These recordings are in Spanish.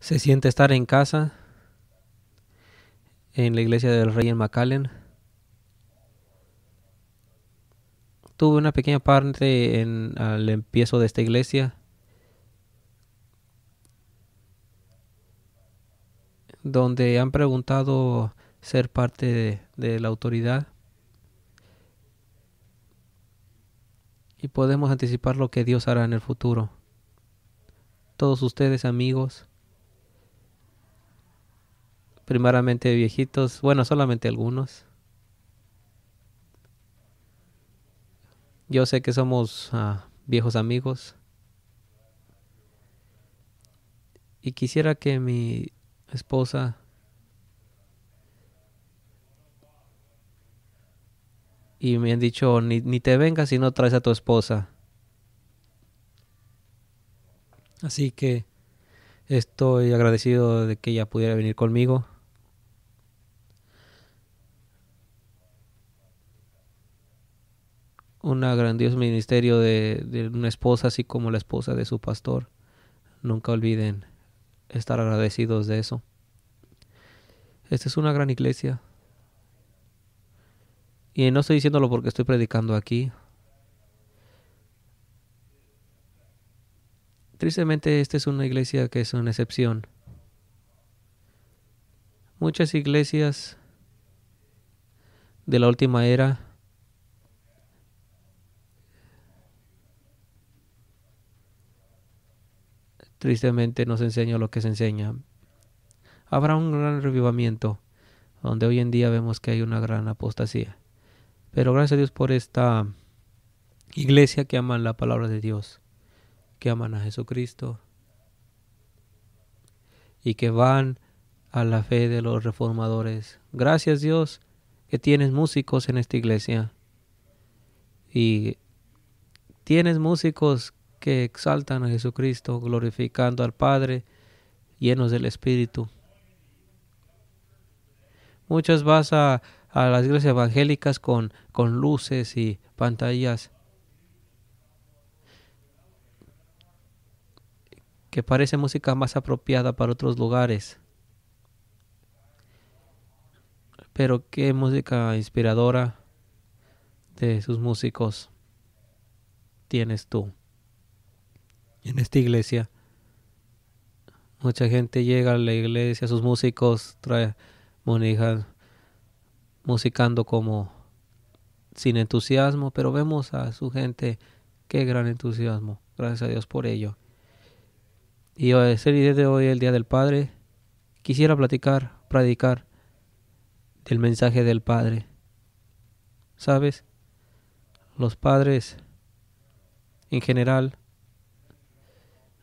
Se siente estar en casa, en la iglesia del Rey en McAllen. Tuve una pequeña parte al empiezo de esta iglesia, donde han preguntado ser parte de la autoridad y podemos anticipar lo que Dios hará en el futuro. Todos ustedes, amigos, primeramente viejitos, bueno, solamente algunos. Yo sé que somos viejos amigos y quisiera que mi esposa y me han dicho, ni te vengas si no traes a tu esposa. Así que estoy agradecido de que ella pudiera venir conmigo. Un grandioso ministerio de una esposa, así como la esposa de su pastor. Nunca olviden estar agradecidos de eso. Esta es una gran iglesia. Y no estoy diciéndolo porque estoy predicando aquí. Tristemente, esta es una iglesia que es una excepción. Muchas iglesias de la última era tristemente nos enseñan lo que se enseña. Habrá un gran revivamiento, donde hoy en día vemos que hay una gran apostasía. Pero gracias a Dios por esta iglesia que aman la palabra de Dios, que aman a Jesucristo y que van a la fe de los reformadores. Gracias Dios que tienes músicos en esta iglesia y tienes músicos que exaltan a Jesucristo, glorificando al Padre, llenos del Espíritu. Muchas vas a las iglesias evangélicas con luces y pantallas que parece música más apropiada para otros lugares. Pero qué música inspiradora de sus músicos tienes tú en esta iglesia. Mucha gente llega a la iglesia, sus músicos musicando como sin entusiasmo, pero vemos a su gente, qué gran entusiasmo. Gracias a Dios por ello. Y hoy es el día de hoy, el Día del Padre. Quisiera predicar del mensaje del Padre. ¿Sabes? Los padres en general,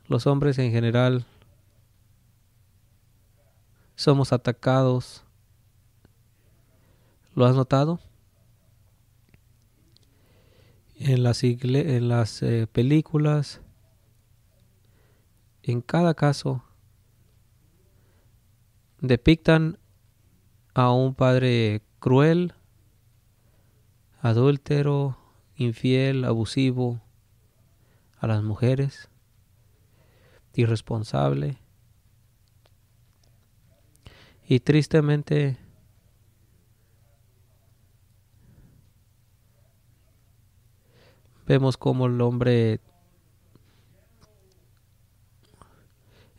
los hombres en general, somos atacados. ¿Lo has notado? En las películas, en cada caso, depictan a un padre cruel, adúltero, infiel, abusivo a las mujeres, irresponsable. Y tristemente vemos como el hombre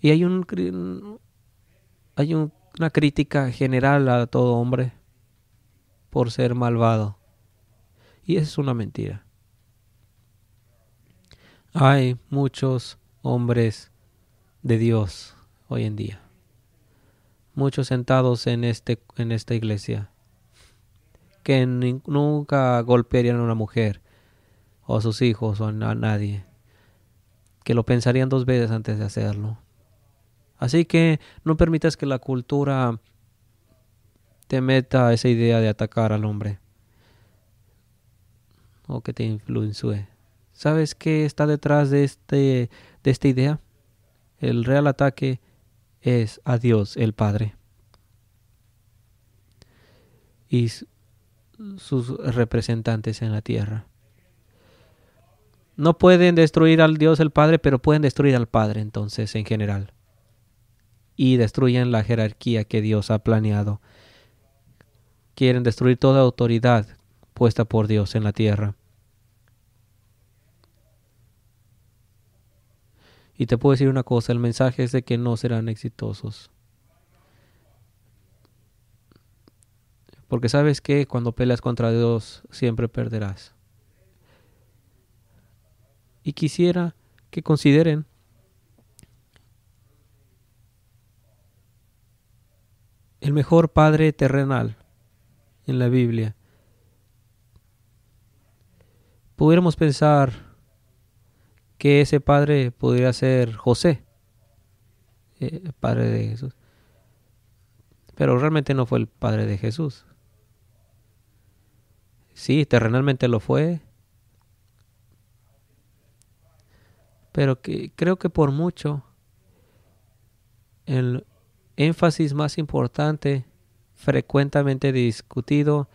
y hay una crítica general a todo hombre por ser malvado. Y eso es una mentira. Hay muchos hombres de Dios hoy en día. Muchos sentados en esta iglesia que nunca golpearían a una mujer o a sus hijos o a nadie, que lo pensarían 2 veces antes de hacerlo. Así que no permitas que la cultura te meta esa idea de atacar al hombre o que te influencie. ¿Sabes qué está detrás de esta idea? El real ataque es a Dios, el Padre, y sus representantes en la tierra. No pueden destruir al Dios, el Padre, pero pueden destruir al Padre, entonces, en general. y destruyen la jerarquía que Dios ha planeado. Quieren destruir toda autoridad puesta por Dios en la tierra. Y te puedo decir una cosa, el mensaje es de que no serán exitosos. Porque sabes que cuando peleas contra Dios siempre perderás. Y quisiera que consideren el mejor padre terrenal en la Biblia. Pudiéramos pensar que ese padre podría ser José, padre de Jesús. Pero realmente no fue el padre de Jesús. Sí, terrenalmente lo fue. Pero creo que por mucho el énfasis más importante, frecuentemente discutido,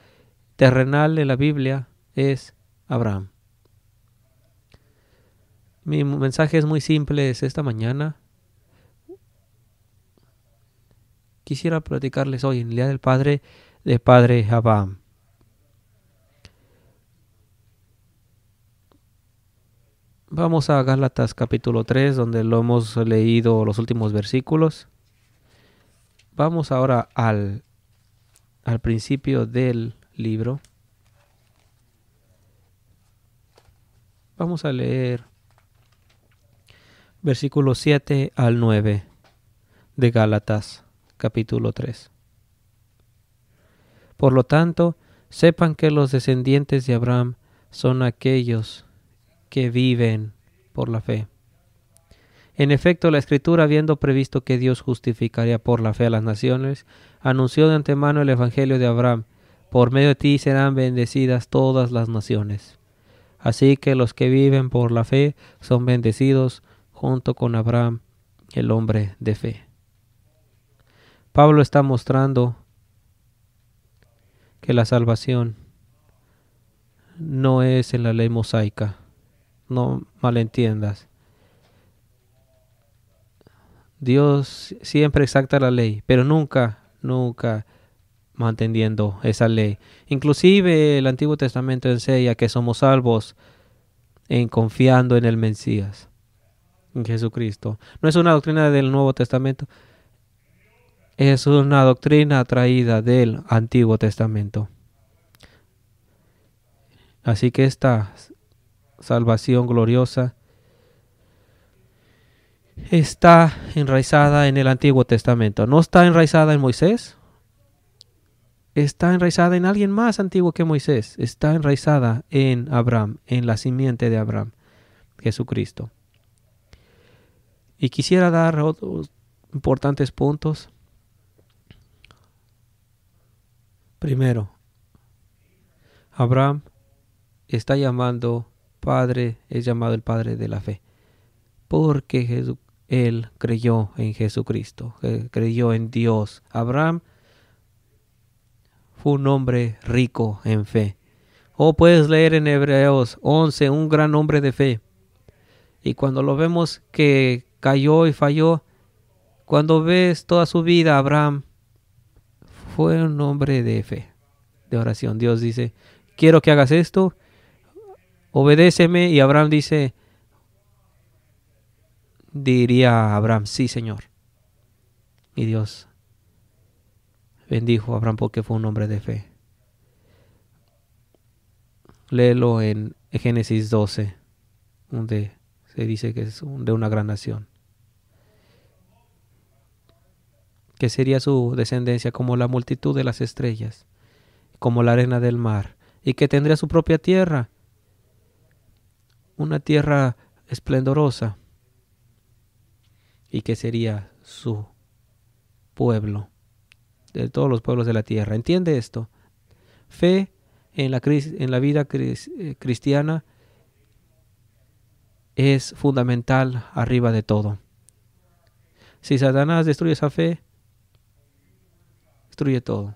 terrenal en la Biblia es Abraham. Mi mensaje es muy simple, es esta mañana. Quisiera platicarles hoy en el Día del Padre, de Padre Abraham. Vamos a Gálatas capítulo 3, donde lo hemos leído los últimos versículos. Vamos ahora al principio del libro. Vamos a leer versículos 7 al 9 de Gálatas capítulo 3. Por lo tanto, sepan que los descendientes de Abraham son aquellos que viven por la fe. En efecto, la Escritura, habiendo previsto que Dios justificaría por la fe a las naciones, anunció de antemano el Evangelio de Abraham: por medio de ti serán bendecidas todas las naciones. Así que los que viven por la fe son bendecidos junto con Abraham, el hombre de fe. Pablo está mostrando que la salvación no es en la ley mosaica. No malentiendas. Dios siempre exacta la ley, pero nunca manteniendo esa ley. Inclusive el Antiguo Testamento enseña que somos salvos en confiando en el Mesías, en Jesucristo. No es una doctrina del Nuevo Testamento, es una doctrina traída del Antiguo Testamento. Así que esta salvación gloriosa está enraizada en el Antiguo Testamento. No está enraizada en Moisés. Está enraizada en alguien más antiguo que Moisés. Está enraizada en Abraham, en la simiente de Abraham, Jesucristo. Y quisiera dar otros importantes puntos. Primero, Abraham está llamando padre, es llamado el padre de la fe, porque él creyó en Jesucristo, creyó en Dios. Abraham fue un hombre rico en fe. Puedes leer en Hebreos 11, un gran hombre de fe. Y cuando lo vemos que cayó y falló, cuando ves toda su vida, Abraham fue un hombre de fe, de oración. Dios dice: quiero que hagas esto, obedéceme. Y Abraham diría a Abraham: sí, Señor. Y Dios bendijo a Abraham porque fue un hombre de fe. Léelo en Génesis 12, donde se dice que es de una gran nación, que sería su descendencia como la multitud de las estrellas, como la arena del mar, y que tendría su propia tierra, una tierra esplendorosa, y que sería su pueblo, de todos los pueblos de la tierra. ¿Entiende esto? Fe en la vida cristiana es fundamental arriba de todo. Si Satanás destruye esa fe, destruye todo.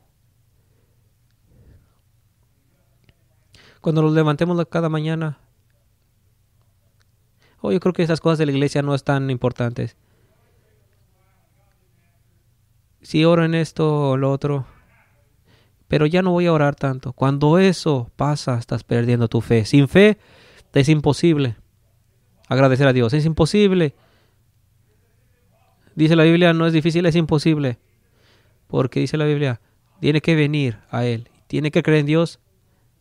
Cuando nos levantemos cada mañana, yo creo que esas cosas de la iglesia no están importantes. si oro en esto o lo otro, pero ya no voy a orar tanto. Cuando eso pasa, estás perdiendo tu fe. Sin fe es imposible agradecer a Dios. Es imposible. Dice la Biblia, no es difícil, es imposible. Porque dice la Biblia, tiene que venir a Él. Tiene que creer en Dios,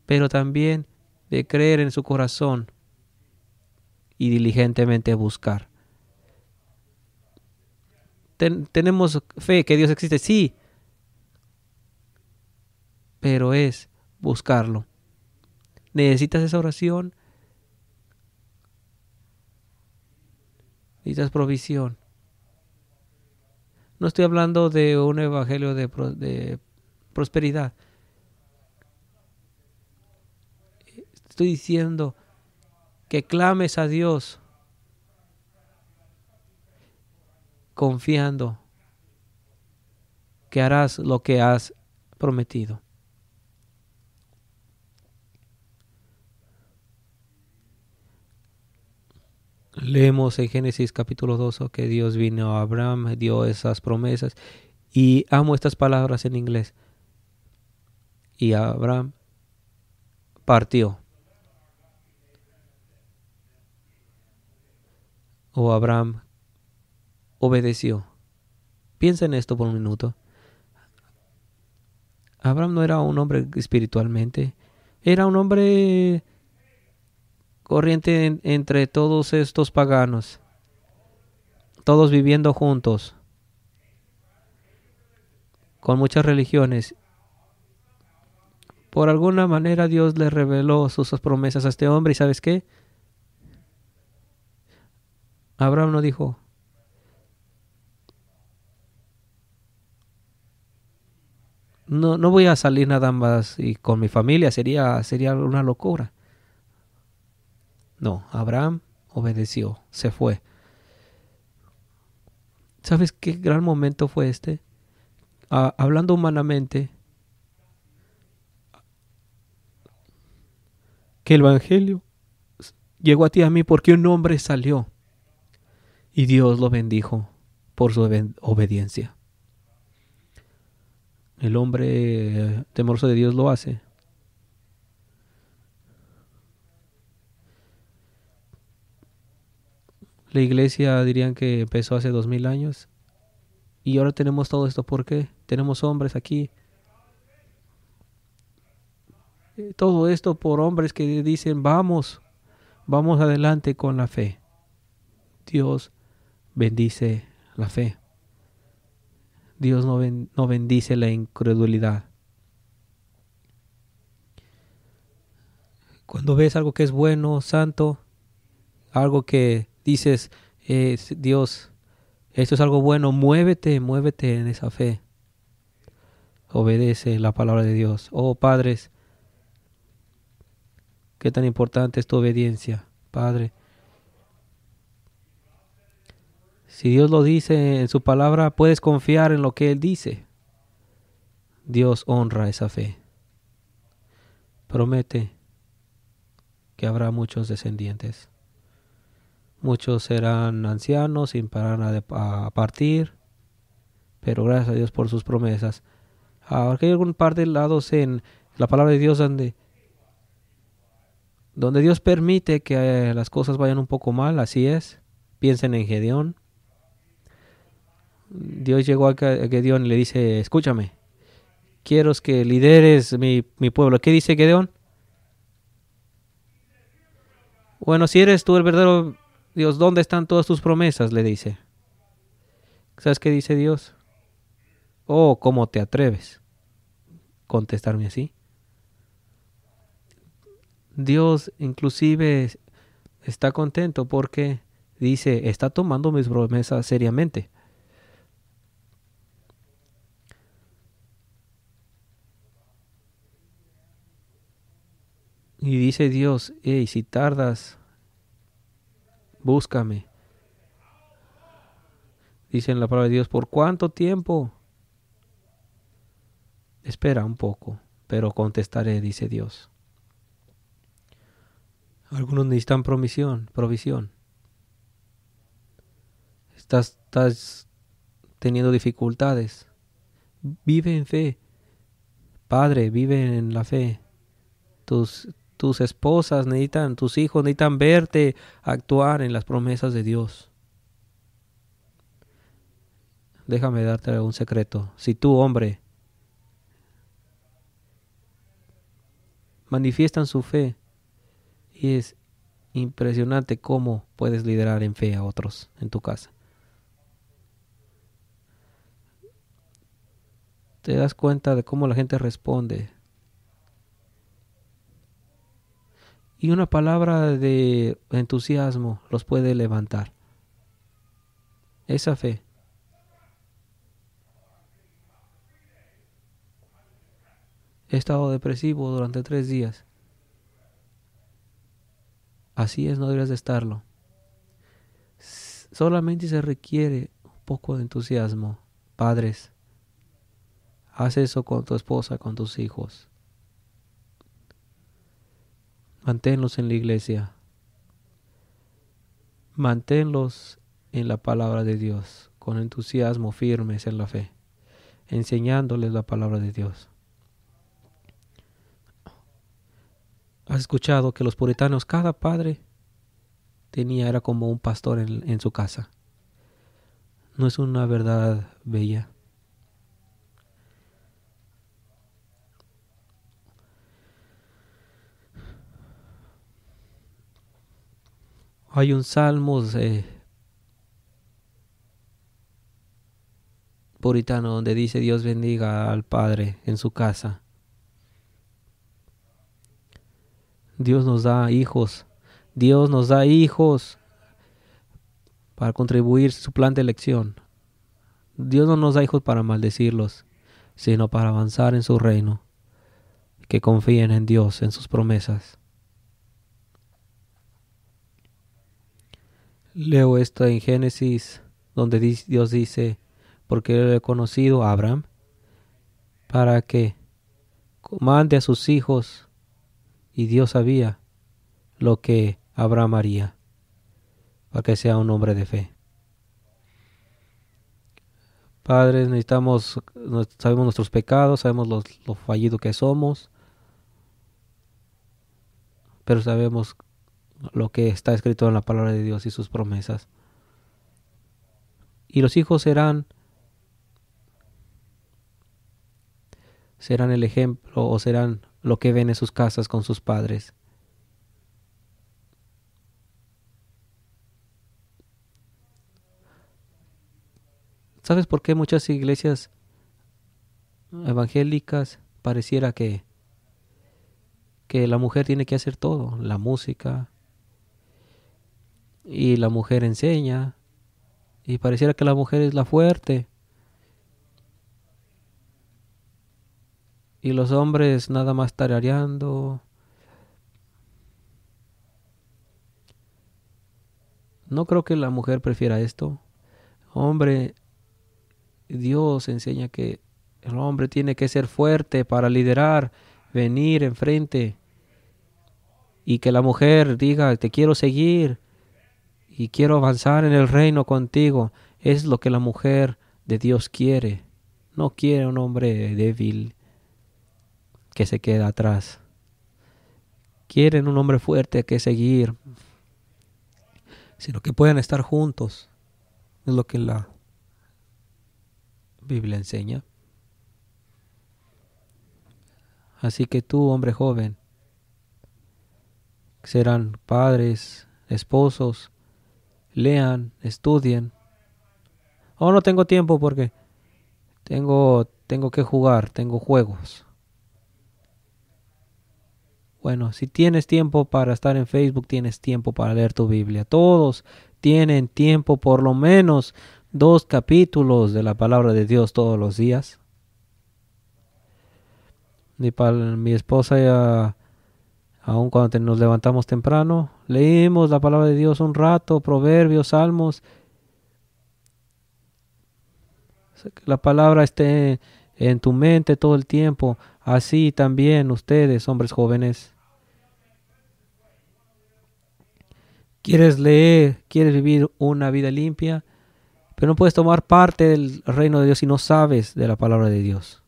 pero también de creer en su corazón y diligentemente buscar. Tenemos fe que Dios existe, sí, pero es buscarlo. Necesitas esa oración, necesitas provisión. No estoy hablando de un evangelio de prosperidad. Estoy diciendo que clames a Dios confiando que harás lo que has prometido. Leemos en Génesis capítulo 2 que Dios vino a Abraham, dio esas promesas. Y amo estas palabras en inglés. Y Abraham partió. O Abraham obedeció. Piensa en esto por un minuto. Abraham no era un hombre espiritualmente. Era un hombre corriente entre todos estos paganos. Todos viviendo juntos. Con muchas religiones. Por alguna manera Dios le reveló sus promesas a este hombre. ¿Y sabes qué? Abraham no dijo, no voy a salir nada más y con mi familia. Sería una locura. No, Abraham obedeció, se fue. ¿Sabes qué gran momento fue este? Hablando humanamente, que el Evangelio llegó a ti y a mí porque un hombre salió y Dios lo bendijo por su obediencia. El hombre temeroso de Dios lo hace. La iglesia dirían que empezó hace 2000 años y ahora tenemos todo esto. ¿Por qué? Tenemos hombres aquí. Todo esto por hombres que dicen vamos adelante con la fe. Dios bendice la fe. Dios no bendice la incredulidad. Cuando ves algo que es bueno, santo, algo que dices, Dios, esto es algo bueno, muévete en esa fe. Obedece la palabra de Dios. Oh, padres, qué tan importante es tu obediencia, Padre. Si Dios lo dice en su palabra, puedes confiar en lo que Él dice. Dios honra esa fe. Promete que habrá muchos descendientes. Muchos serán ancianos sin parar a partir, pero gracias a Dios por sus promesas. Ahora hay algún par de lados en la palabra de Dios donde Dios permite que las cosas vayan un poco mal, así es. Piensen en Gedeón. Dios llegó a Gedeón y le dice, escúchame, quiero que lideres mi pueblo. ¿Qué dice Gedeón? Bueno, si eres tú el verdadero Dios, ¿dónde están todas tus promesas? Le dice. ¿Sabes qué dice Dios? Oh, ¿cómo te atreves a contestarme así? Dios inclusive está contento porque dice, está tomando mis promesas seriamente. Y dice Dios, hey, si tardas, búscame. Dice en la palabra de Dios, ¿por cuánto tiempo? Espera un poco, pero contestaré, dice Dios. Algunos necesitan provisión. Estás teniendo dificultades. Vive en fe. Padre, vive en la fe. Tus esposas necesitan, tus hijos necesitan verte actuar en las promesas de Dios. Déjame darte un secreto. Si tú, hombre, manifiestan su fe, y es impresionante cómo puedes liderar en fe a otros en tu casa. Te das cuenta de cómo la gente responde. Y una palabra de entusiasmo los puede levantar. Esa fe. He estado depresivo durante 3 días. Así es, no deberías de estarlo. Solamente se requiere un poco de entusiasmo. Padres, haz eso con tu esposa, con tus hijos. Manténlos en la iglesia. Manténlos en la palabra de Dios, con entusiasmo, firmes en la fe, enseñándoles la palabra de Dios. ¿Has escuchado que los puritanos, cada padre era como un pastor en su casa? ¿No es una verdad bella? Hay un salmo puritano donde dice: Dios bendiga al padre en su casa. Dios nos da hijos. Dios nos da hijos para contribuir su plan de elección. Dios no nos da hijos para maldecirlos, sino para avanzar en su reino. Que confíen en Dios, en sus promesas. Leo esto en Génesis, donde Dios dice: porque yo he conocido a Abraham, para que mande a sus hijos. Y Dios sabía lo que Abraham haría, para que sea un hombre de fe. Padres, sabemos nuestros pecados, sabemos lo fallido que somos, pero sabemos lo que está escrito en la palabra de Dios y sus promesas. Y los hijos serán el ejemplo, o serán lo que ven en sus casas con sus padres. ¿Sabes por qué muchas iglesias evangélicas pareciera que la mujer tiene que hacer todo? La música, y la mujer enseña, y pareciera que la mujer es la fuerte, y los hombres nada más tarareando. No creo que la mujer prefiera esto. Hombre, Dios enseña que el hombre tiene que ser fuerte para liderar, venir enfrente, y que la mujer diga: te quiero seguir y quiero avanzar en el reino contigo. Es lo que la mujer de Dios quiere. No quiere un hombre débil que se queda atrás. Quieren un hombre fuerte que seguir, sino que puedan estar juntos. Es lo que la Biblia enseña. Así que tú, hombre joven, serán padres, esposos, lean, estudien. Oh, no tengo tiempo porque tengo que jugar, tengo juegos. Bueno, si tienes tiempo para estar en Facebook, tienes tiempo para leer tu Biblia. Todos tienen tiempo, por lo menos 2 capítulos de la palabra de Dios todos los días. Mi esposa ya, aun cuando nos levantamos temprano, leímos la palabra de Dios un rato, Proverbios, Salmos. Que la palabra esté en tu mente todo el tiempo. Así también ustedes, hombres jóvenes. ¿Quieres leer? ¿Quieres vivir una vida limpia? Pero no puedes tomar parte del reino de Dios si no sabes de la palabra de Dios.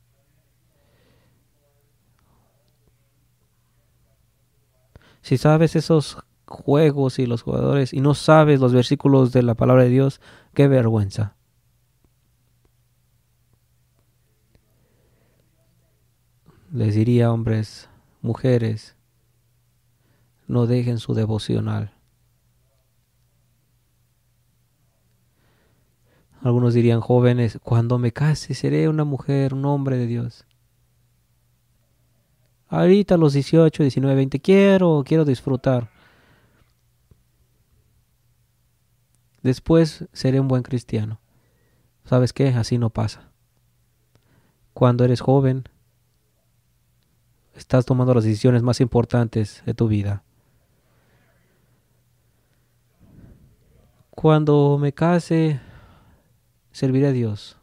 Si sabes esos juegos y los jugadores y no sabes los versículos de la palabra de Dios, qué vergüenza. Les diría, hombres, mujeres, no dejen su devocional. Algunos dirían, jóvenes, cuando me case seré una mujer, un hombre de Dios. Ahorita a los 18, 19, 20, quiero disfrutar. Después seré un buen cristiano. ¿Sabes qué? Así no pasa. Cuando eres joven, estás tomando las decisiones más importantes de tu vida. Cuando me case, serviré a Dios.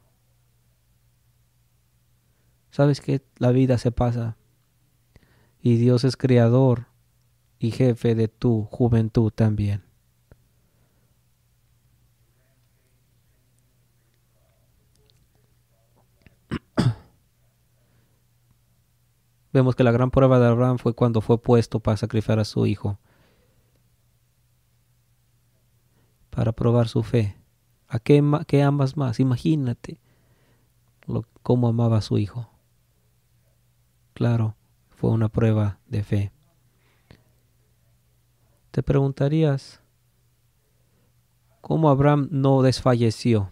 ¿Sabes qué? La vida se pasa. Y Dios es creador y jefe de tu juventud también. Vemos que la gran prueba de Abraham fue cuando fue puesto para sacrificar a su hijo, para probar su fe. ¿A qué amas más? Imagínate cómo amaba a su hijo. Claro, fue una prueba de fe. Te preguntarías, ¿cómo Abraham no desfalleció?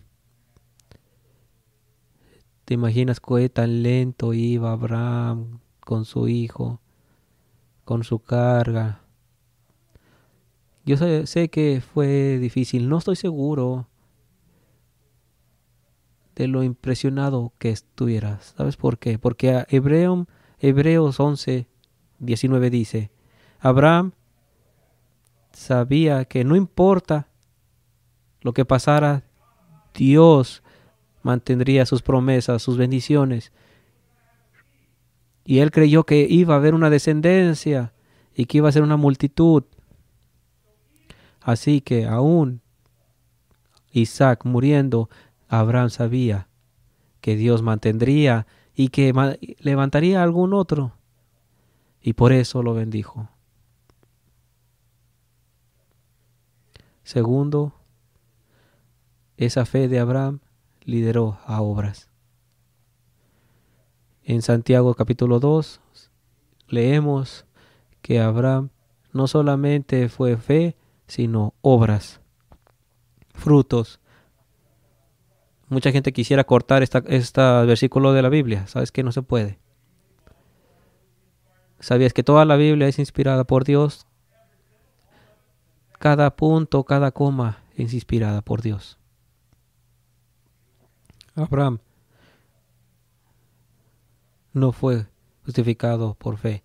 ¿Te imaginas qué tan lento iba Abraham con su hijo, con su carga? Yo sé que fue difícil, no estoy seguro de lo impresionado que estuvieras. ¿Sabes por qué? Porque Hebreos 11, 19 dice, Abraham sabía que no importa lo que pasara, Dios mantendría sus promesas, sus bendiciones. Y él creyó que iba a haber una descendencia y que iba a ser una multitud. Así que aún Isaac muriendo, Abraham sabía que Dios mantendría y que levantaría a algún otro. Y por eso lo bendijo. Segundo, esa fe de Abraham lideró a obras. En Santiago capítulo 2 leemos que Abraham no solamente fue fe, sino obras, frutos. Mucha gente quisiera cortar este versículo de la Biblia. ¿Sabes que no se puede? ¿Sabías que toda la Biblia es inspirada por Dios? Cada punto, cada coma es inspirada por Dios. Abraham no fue justificado por fe,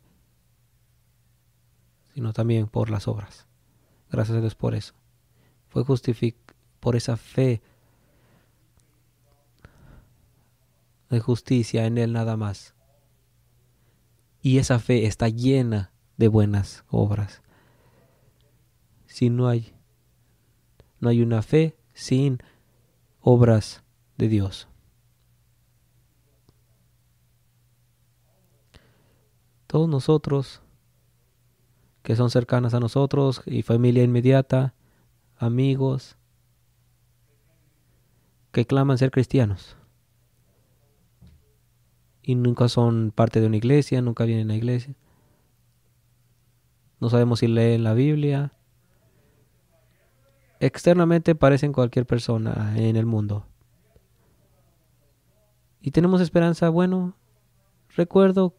sino también por las obras. Gracias a Dios por eso. Fue justificado por esa fe de justicia en Él nada más. Y esa fe está llena de buenas obras. Si no hay una fe sin obras de Dios. Todos nosotros que son cercanas a nosotros y familia inmediata, amigos, que claman ser cristianos y nunca son parte de una iglesia, nunca vienen a la iglesia. No sabemos si leen la Biblia. Externamente parecen cualquier persona en el mundo. Y tenemos esperanza. Bueno, recuerdo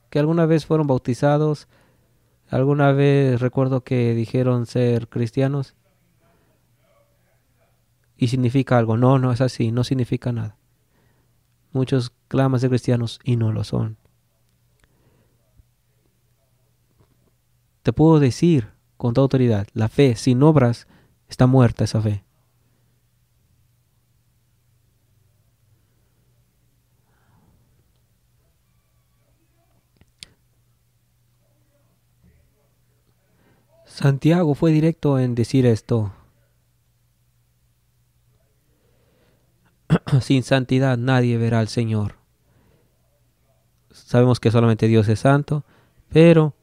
que alguna vez fueron bautizados. Alguna vez recuerdo que dijeron ser cristianos. Y significa algo. No, no es así. No significa nada. Muchos claman ser cristianos y no lo son. Te puedo decir con toda autoridad, la fe sin obras está muerta, esa fe. Santiago fue directo en decir esto. Sin santidad nadie verá al Señor. Sabemos que solamente Dios es santo, pero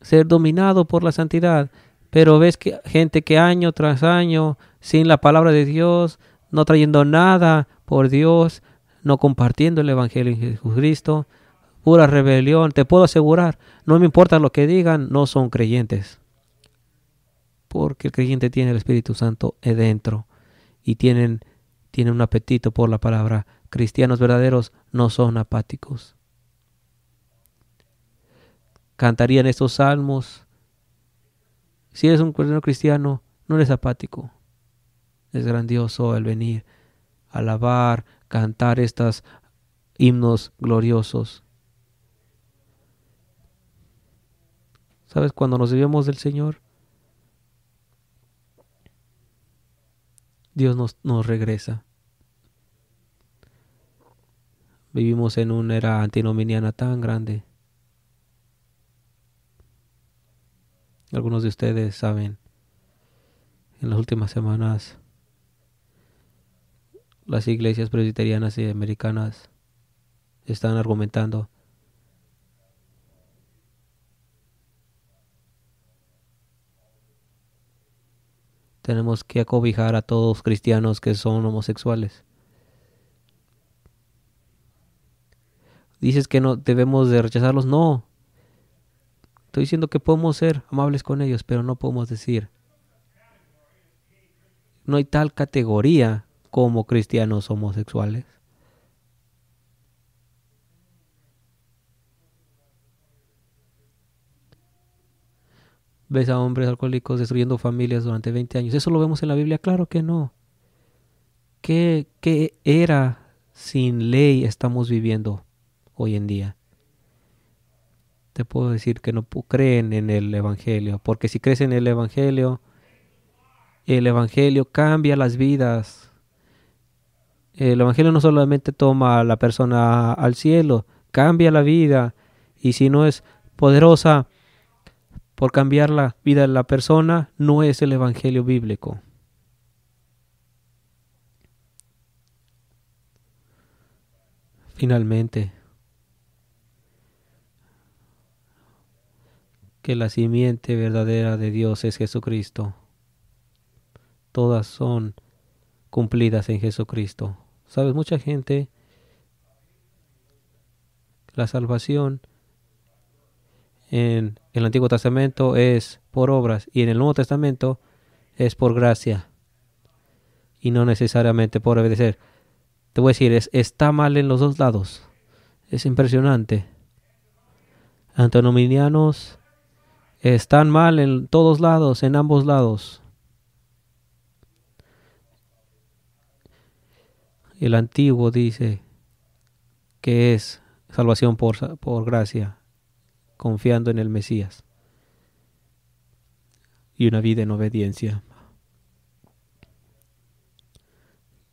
ser dominado por la santidad. Pero ves que gente que año tras año, sin la palabra de Dios, no trayendo nada por Dios, no compartiendo el Evangelio en Jesucristo, pura rebelión, te puedo asegurar, no me importa lo que digan, no son creyentes. Porque el creyente tiene el Espíritu Santo dentro y tienen un apetito por la palabra. Cristianos verdaderos no son apáticos. Cantarían estos salmos. Si eres un verdadero cristiano, no eres apático. Es grandioso el venir, alabar, cantar estos himnos gloriosos. ¿Sabes? Cuando nos desviamos del Señor, Dios nos regresa. Vivimos en una era antinominiana tan grande. Algunos de ustedes saben, en las últimas semanas, las iglesias presbiterianas y americanas están argumentando tenemos que acobijar a todos los cristianos que son homosexuales. Dices que no debemos de rechazarlos. No. Estoy diciendo que podemos ser amables con ellos, pero no podemos decir. No hay tal categoría como cristianos homosexuales. ¿Ves a hombres alcohólicos destruyendo familias durante 20 años? ¿Eso lo vemos en la Biblia? Claro que no. ¿Qué era sin ley estamos viviendo hoy en día? Te puedo decir que no creen en el Evangelio, porque si crees en el Evangelio cambia las vidas. El Evangelio no solamente toma a la persona al cielo, cambia la vida. Y si no es poderosa por cambiar la vida de la persona, no es el Evangelio bíblico. Finalmente, que la simiente verdadera de Dios es Jesucristo. Todas son cumplidas en Jesucristo. ¿Sabes? Mucha gente, la salvación en el Antiguo Testamento es por obras y en el Nuevo Testamento es por gracia y no necesariamente por obedecer. Te voy a decir, está mal en los dos lados. Es impresionante. Antinominianos están mal en todos lados, en ambos lados. El antiguo dice que es salvación por gracia, confiando en el Mesías y una vida en obediencia.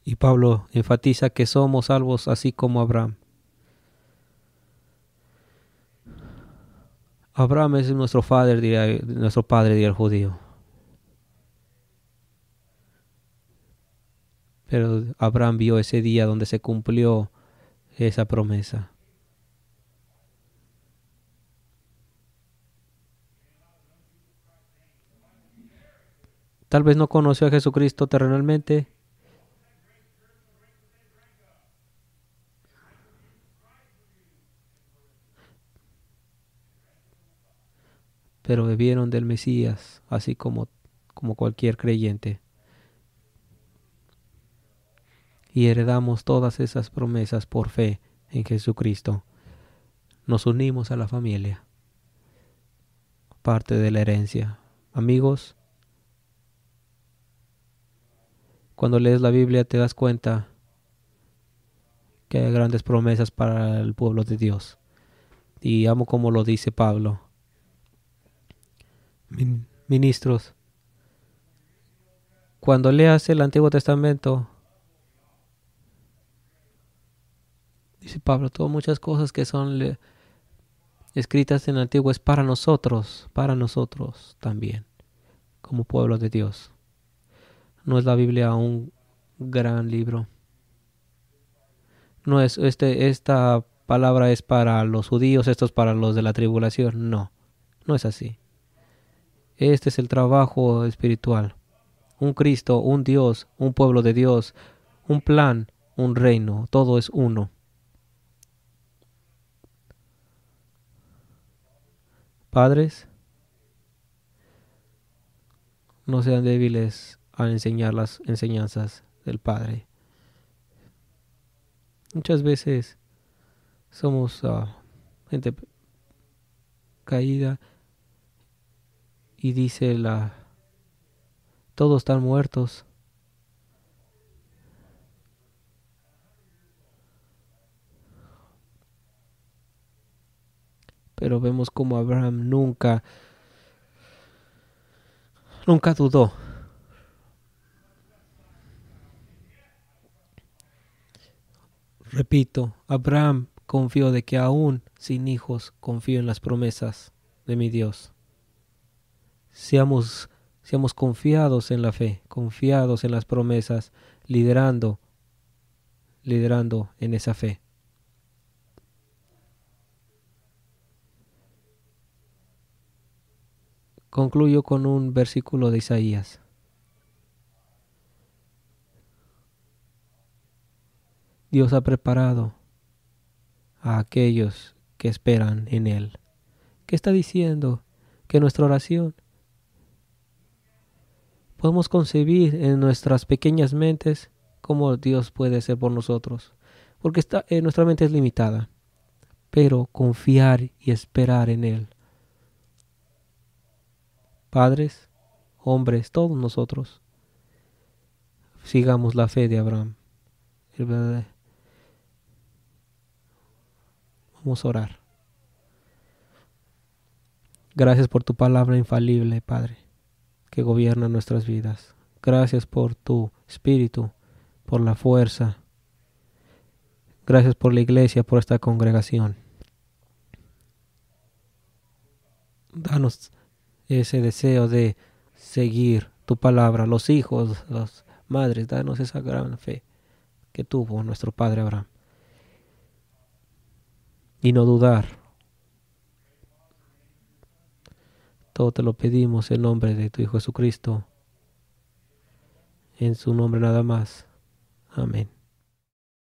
Y Pablo enfatiza que somos salvos así como Abraham. Abraham es nuestro padre, diría el judío. Pero Abraham vio ese día donde se cumplió esa promesa. Tal vez no conoció a Jesucristo terrenalmente, pero bebieron del Mesías, así como cualquier creyente. Y heredamos todas esas promesas por fe en Jesucristo. Nos unimos a la familia, parte de la herencia. Amigos, cuando lees la Biblia te das cuenta que hay grandes promesas para el pueblo de Dios. Y amo como lo dice Pablo. Ministros, cuando leas el Antiguo Testamento, dice Pablo, todas muchas cosas que son escritas en el Antiguo es para nosotros también, como pueblo de Dios. No es la Biblia un gran libro. No es esta palabra es para los judíos, esto es para los de la tribulación. No, no es así. Este es el trabajo espiritual. Un Cristo, un Dios, un pueblo de Dios, un plan, un reino. Todo es uno. Padres, no sean débiles al enseñar las enseñanzas del Padre. Muchas veces somos gente caída y dice todos están muertos. Pero vemos como Abraham nunca dudó. Repito, Abraham confió de que aún sin hijos confío en las promesas de mi Dios. Seamos confiados en la fe, confiados en las promesas, liderando en esa fe. Concluyo con un versículo de Isaías. Dios ha preparado a aquellos que esperan en Él. ¿Qué está diciendo? Que nuestra oración podemos concebir en nuestras pequeñas mentes cómo Dios puede ser por nosotros. Porque nuestra mente es limitada. Pero confiar y esperar en Él. Padres, hombres, todos nosotros, sigamos la fe de Abraham. Vamos a orar. Gracias por tu palabra infalible, Padre, que gobierna nuestras vidas. Gracias por tu espíritu, por la fuerza. Gracias por la iglesia, por esta congregación. Danos ese deseo de seguir tu palabra. Los hijos, las madres, danos esa gran fe que tuvo nuestro Padre Abraham. Y no dudar. Todo te lo pedimos en nombre de tu Hijo Jesucristo. En su nombre nada más. Amén.